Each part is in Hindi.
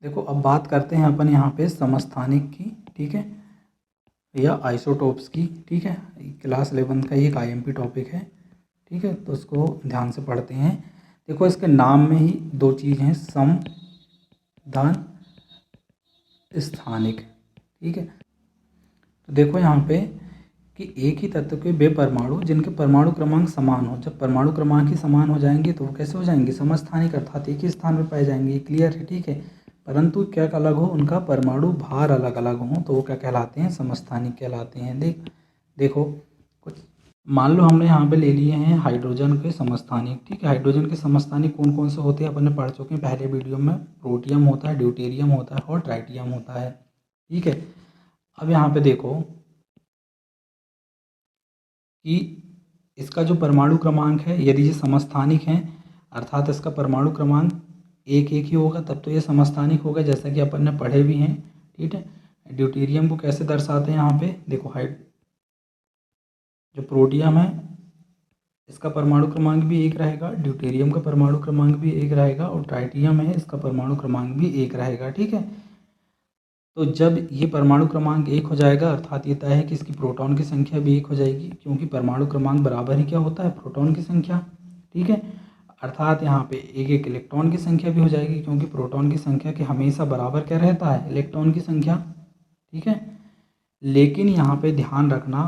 देखो अब बात करते हैं अपन यहाँ पे समस्थानिक की, ठीक है, या आइसोटोप्स की, ठीक है। क्लास 11 का एक आईएमपी टॉपिक है, ठीक है, तो उसको ध्यान से पढ़ते हैं। देखो इसके नाम में ही दो चीज़ हैं, सम धन स्थानिक, ठीक है। तो देखो यहाँ पे कि एक ही तत्व के वे परमाणु जिनके परमाणु क्रमांक समान हो, जब परमाणु क्रमांक ही समान हो जाएंगे तो वो कैसे हो जाएंगे, समस्थानिक, अर्थात एक ही स्थान पर पाए जाएंगे। क्लियर है, ठीक है। परंतु क्या अलग हो, उनका परमाणु भार अलग अलग हो तो वो क्या कहलाते हैं, समस्थानिक कहलाते हैं। देखो कुछ मान लो हमने यहाँ पे ले लिए हैं हाइड्रोजन के समस्थानिक, ठीक है। हाइड्रोजन के समस्थानिक कौन कौन से होते हैं अपन ने पढ़ चुके हैं पहले वीडियो में। प्रोटियम होता है, ड्यूटेरियम होता है और ट्राइटियम होता है, ठीक है। अब यहाँ पे देखो कि इसका जो परमाणु क्रमांक है, यदि ये समस्थानिक है अर्थात इसका परमाणु क्रमांक एक एक ही होगा तब तो ये समस्थानिक होगा, जैसा कि अपन ने पढ़े भी हैं, ठीक है। ड्यूटेरियम को कैसे दर्शाते हैं यहाँ पे देखो, जो प्रोटियम है इसका परमाणु क्रमांक भी एक रहेगा, ड्यूटेरियम का परमाणु क्रमांक भी एक रहेगा और ट्राइटियम है इसका परमाणु क्रमांक भी एक रहेगा, ठीक है। तो जब ये परमाणु क्रमांक एक हो जाएगा अर्थात ये तय है कि इसकी प्रोटॉन की संख्या भी एक हो जाएगी, क्योंकि परमाणु क्रमांक बराबर ही क्या होता है, प्रोटॉन की संख्या, ठीक है। अर्थात यहाँ पे एक एक इलेक्ट्रॉन की संख्या भी हो जाएगी, क्योंकि प्रोटॉन की संख्या के हमेशा बराबर क्या रहता है, इलेक्ट्रॉन की संख्या, ठीक है। लेकिन यहाँ पे ध्यान रखना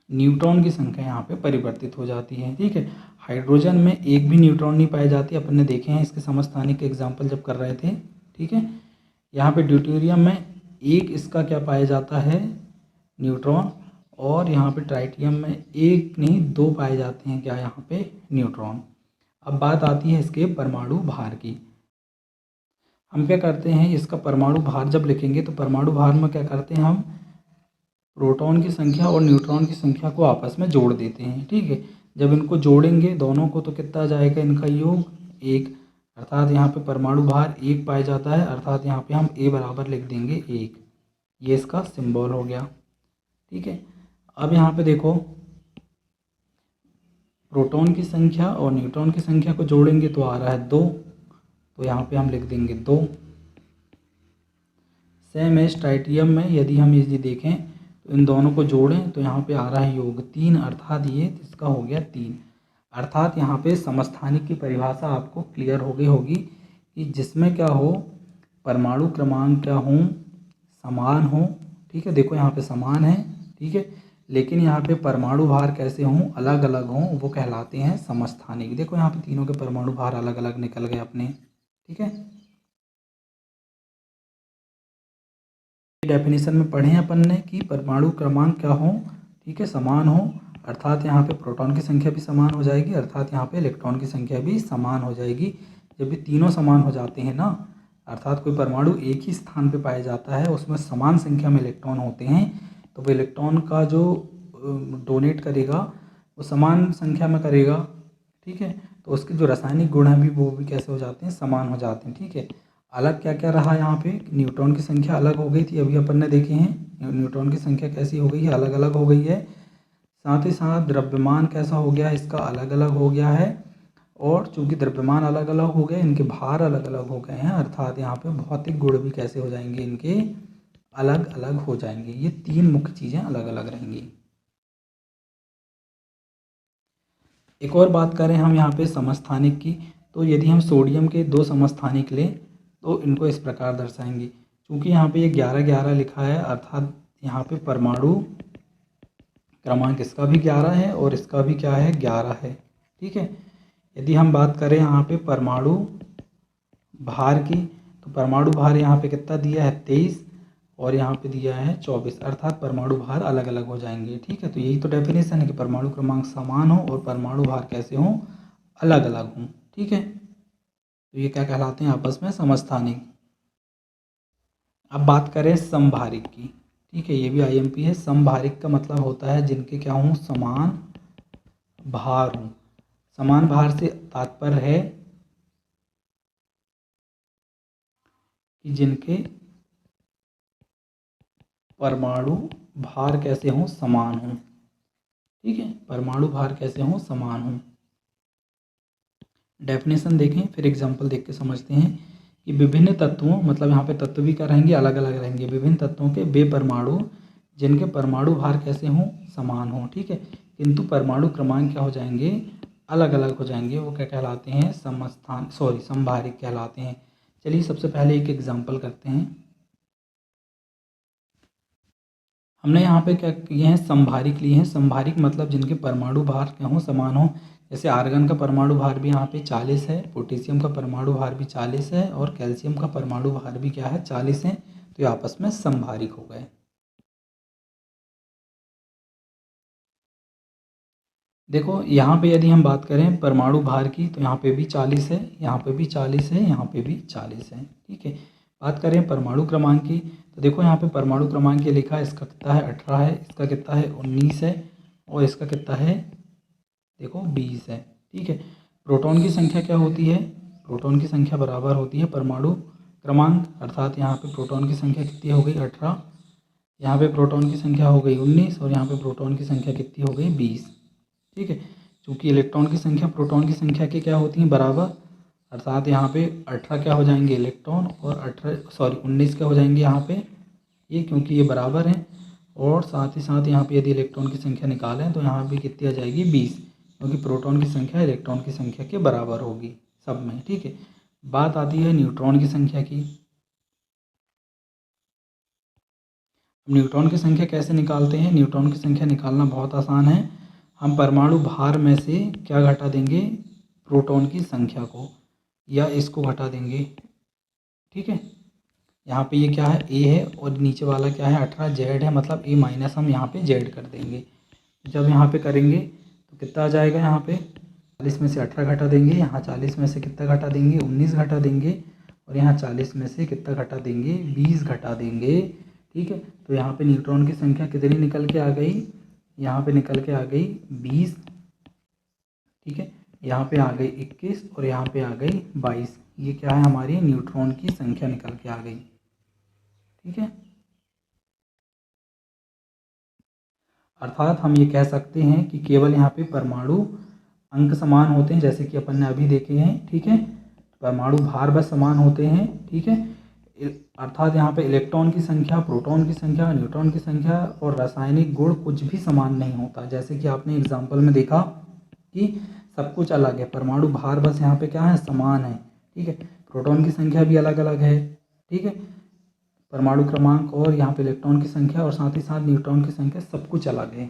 न्यूट्रॉन की संख्या यहाँ पे परिवर्तित हो जाती है, ठीक है। हाइड्रोजन में एक भी न्यूट्रॉन नहीं पाए जाते, अपन ने देखे हैं इसके समस्थानिक के एग्जाम्पल जब कर रहे थे, ठीक है। यहाँ पे ड्यूटेरियम में एक इसका क्या पाया जाता है, न्यूट्रॉन, और यहाँ पे ट्राइटियम में एक नहीं दो पाए जाते हैं क्या, यहाँ पे न्यूट्रॉन। अब बात आती है इसके परमाणु भार की। हम क्या करते हैं, इसका परमाणु भार जब लिखेंगे तो परमाणु भार में क्या करते हैं, हम प्रोटॉन की संख्या और न्यूट्रॉन की संख्या को आपस में जोड़ देते हैं, ठीक है। जब इनको जोड़ेंगे दोनों को तो कितना आ जाएगा, इनका योग एक, अर्थात यहाँ पे परमाणु भार एक पाया जाता है, अर्थात यहाँ पे हम ए बराबर लिख देंगे एक, ये इसका सिंबल हो गया, ठीक है। अब यहाँ पे देखो प्रोटॉन की संख्या और न्यूट्रॉन की संख्या को जोड़ेंगे तो आ रहा है दो, तो यहाँ पे हम लिख देंगे दो। सेम एज ट्राइटियम में यदि हम ये देखें तो इन दोनों को जोड़ें तो यहाँ पे आ रहा है योग तीन, अर्थात ये इसका हो गया तीन। अर्थात यहाँ पे समस्थानिक की परिभाषा आपको क्लियर हो गई होगी कि जिसमें क्या हो, परमाणु क्रमांक क्या हो, समान हो, ठीक है। देखो यहाँ पे समान है, ठीक है, लेकिन यहाँ पे परमाणु भार कैसे हों, अलग अलग हों, वो कहलाते हैं समस्थानिक। देखो यहाँ पे तीनों के परमाणु भार अलग अलग निकल गए अपने, ठीक है। डेफिनेशन में पढ़े हैं अपन ने कि परमाणु क्रमांक क्या हो, ठीक है, समान हो, अर्थात यहाँ पे प्रोटॉन की संख्या भी समान हो जाएगी, अर्थात यहाँ पे इलेक्ट्रॉन की संख्या भी समान हो जाएगी। जब ये तीनों समान हो जाते हैं ना, अर्थात कोई परमाणु एक ही स्थान पे पाया जाता है, उसमें समान संख्या में इलेक्ट्रॉन होते हैं, तो वो इलेक्ट्रॉन का जो डोनेट करेगा वो समान संख्या में करेगा, ठीक है। तो उसके जो रासायनिक गुण हैं भी वो भी कैसे हो जाते हैं, समान हो जाते हैं, ठीक है। अलग क्या क्या रहा यहाँ पे, न्यूट्रॉन की संख्या अलग हो गई थी, अभी अपन ने देखे हैं न्यूट्रॉन की संख्या कैसी हो गई है, अलग अलग हो गई है। साथ ही साथ द्रव्यमान कैसा हो गया, इसका अलग अलग हो गया है, और चूंकि द्रव्यमान अलग अलग हो गए इनके भार अलग अलग हो गए हैं, अर्थात यहाँ पे भौतिक गुण भी कैसे हो जाएंगे, इनके अलग अलग हो जाएंगे। ये तीन मुख्य चीज़ें अलग अलग रहेंगी। एक और बात करें हम यहाँ पे समस्थानिक की, तो यदि हम सोडियम के दो समस्थानिक लें तो इनको इस प्रकार दर्शाएंगे। क्योंकि यहाँ पे ये 11-11 लिखा है, अर्थात यहाँ पे परमाणु क्रमांक इसका भी 11 है और इसका भी क्या है, 11 है, ठीक है। यदि हम बात करें यहाँ पे परमाणु भार की, तो परमाणु भार यहाँ पे कितना दिया है, 23, और यहाँ पे दिया है 24, अर्थात परमाणु भार अलग अलग हो जाएंगे, ठीक है। तो यही तो डेफिनेशन है कि परमाणु क्रमांक समान हो और परमाणु भार कैसे हों, अलग अलग हों, ठीक है। तो ये क्या कहलाते हैं आपस में, समस्थानिक। अब बात करें समभारिक की, ठीक है, ये भी आईएमपी है। समभारिक का मतलब होता है जिनके क्या हों, समान भार हों। समान भार से तात्पर्य है कि जिनके परमाणु भार कैसे हों, समान हों, ठीक है, परमाणु भार कैसे हों, समान हों। डेफिनेशन देखें फिर एग्जांपल देख के समझते हैं कि विभिन्न तत्वों, मतलब यहाँ पे तत्व भी क्या रहेंगे, अलग अलग रहेंगे, विभिन्न तत्वों के वे परमाणु जिनके परमाणु भार कैसे हों, समान हों, ठीक है, किंतु परमाणु क्रमांक क्या हो जाएंगे, अलग अलग हो जाएंगे, वो क्या कहलाते हैं, समभारिक कहलाते हैं। चलिए सबसे पहले एक एग्जाम्पल करते हैं। हमने यहाँ पे क्या किए हैं, समभारिक लिए हैं। समभारिक मतलब जिनके परमाणु भार क्या हो, समान हो। जैसे आर्गन का परमाणु भार भी यहाँ पे 40 है, पोटेशियम का परमाणु भार भी 40 है और कैल्शियम का परमाणु भार भी क्या है, 40 है। तो ये आपस में समभारिक हो गए। देखो यहाँ पे यदि हम बात करें परमाणु भार की तो यहाँ पे भी 40 है, यहाँ पे भी 40 है, यहाँ पे भी 40 है, ठीक है। बात करें परमाणु क्रमांक की तो देखो यहाँ पे परमाणु क्रमांक ये लिखा है, इसका कितना है 18 है, इसका कितना है 19 है और इसका कितना है देखो 20 है, ठीक है। प्रोटॉन की संख्या क्या होती है, प्रोटॉन की संख्या बराबर होती है परमाणु क्रमांक, अर्थात यहाँ पे प्रोटॉन की संख्या कितनी हो गई 18, यहाँ पे प्रोटॉन की संख्या हो गई 19 और यहाँ पे प्रोटॉन की संख्या कितनी हो गई 20, ठीक है। क्योंकि इलेक्ट्रॉन की संख्या प्रोटॉन की संख्या के क्या होती है बराबर, अर्थात यहाँ पे 18 क्या हो जाएंगे इलेक्ट्रॉन और 19 क्या हो जाएंगे यहाँ पे ये, क्योंकि ये बराबर हैं। और साथ ही साथ यहाँ पे यदि इलेक्ट्रॉन की संख्या निकालें तो यहाँ पे कितनी आ जाएगी 20, क्योंकि प्रोटॉन की संख्या इलेक्ट्रॉन की संख्या के बराबर होगी सब में, ठीक है। बात आती है न्यूट्रॉन की संख्या की। न्यूट्रॉन की संख्या कैसे निकालते हैं, न्यूट्रॉन की संख्या निकालना बहुत आसान है। हम परमाणु भार में से क्या घटा देंगे, प्रोटॉन की संख्या को या इसको घटा देंगे, ठीक है। यहाँ पे ये क्या है ए है और नीचे वाला क्या है 18 जेड है, मतलब ए माइनस हम यहाँ पे जेड कर देंगे। जब यहाँ पे करेंगे तो कितना आ जाएगा, यहाँ पे 40 में से 18 घटा देंगे, यहाँ 40 में से कितना घटा देंगे 19 घटा देंगे और यहाँ 40 में से कितना घटा देंगे 20 घटा देंगे, ठीक है। तो यहाँ पे न्यूट्रॉन की संख्या कितनी निकल के आ गई, यहाँ पे निकल के आ गई 20, ठीक है। यहाँ पे आ गई 21 और यहाँ पे आ गई 22। ये क्या है, हमारी न्यूट्रॉन की संख्या निकल के आ गई, ठीक है। अर्थात हम ये कह सकते हैं कि केवल यहाँ पे परमाणु अंक समान होते हैं, जैसे कि अपन ने अभी देखे हैं, ठीक है। परमाणु भार बस समान होते हैं, ठीक है। अर्थात यहाँ पे इलेक्ट्रॉन की संख्या, प्रोटॉन की संख्या, न्यूट्रॉन की संख्या और रासायनिक गुण कुछ भी समान नहीं होता। जैसे कि आपने एग्जाम्पल में देखा कि सब कुछ अलग है, परमाणु भार बस यहाँ पे क्या है, समान है, ठीक है। प्रोटॉन की संख्या भी अलग अलग है, ठीक है, परमाणु क्रमांक और यहाँ पे इलेक्ट्रॉन की संख्या और साथ ही साथ न्यूट्रॉन की संख्या सब कुछ अलग है।